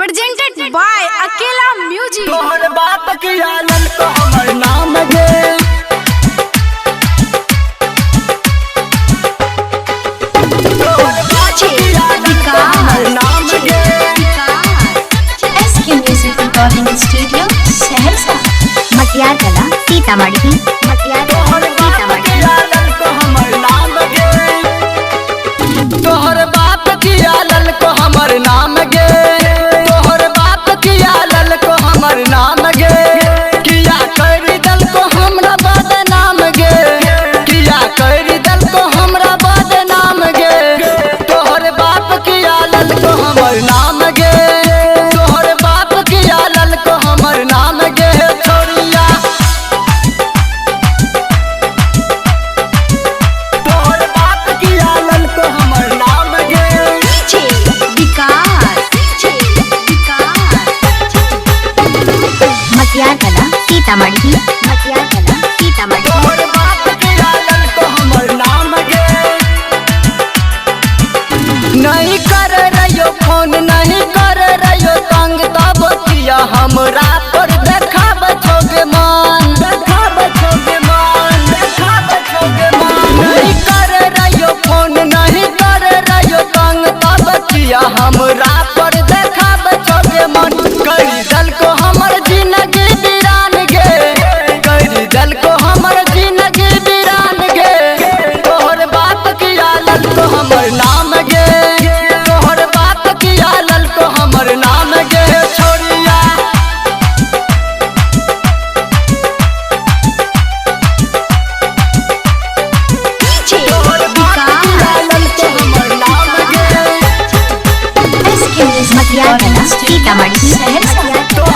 presented by Akela Music। तोहर बाप की आलन तो हमर नाम गे, तोहर बाप की आलन तो हमर नाम गे। SK Music Recording Studio, Saharsa. मटियार कला सीतामढ़ी। तोहर बाप की आलन तो हमर नाम गे, तोहर बाप की आलन को हमर नाम गे, तोहर बाप की आलन को हमर नाम गे। किया करी दल को हमरा बदनाम गे, किया करी दल को हमरा बदनाम गे। तोहर बाप की आलन को हमर नाम गे, तोहर बाप की आलन को हमर नाम गे। छोरिया तोहर बाप की आलन को हमर नाम गे। मटियार कला सीतामढ़ी। तोहर बाप की आलन को हमर नाम गे। नहीं कर रहियो फोन, नहीं कर रहियो तंग, तब किया हमरा पर देखाब छोगे मान, देखाब छोगे मान, देखाब छोगे मान। नहीं कर रहियो फोन, नहीं कर रहियो तंग, तब किया हमरा पर देखाब छोगे मन। करी दल को हमर जिंदगी वीरान गे, करी दल को हमर जिंदगी वीरान गे। तोहर बाप की आलन को हमर नाम गे, तोहर बाप की आलन को हमर नाम गे। छोरिया तोहर बाप की आलन को हमर नाम गे। SK Music Recording Studio, Saharsa.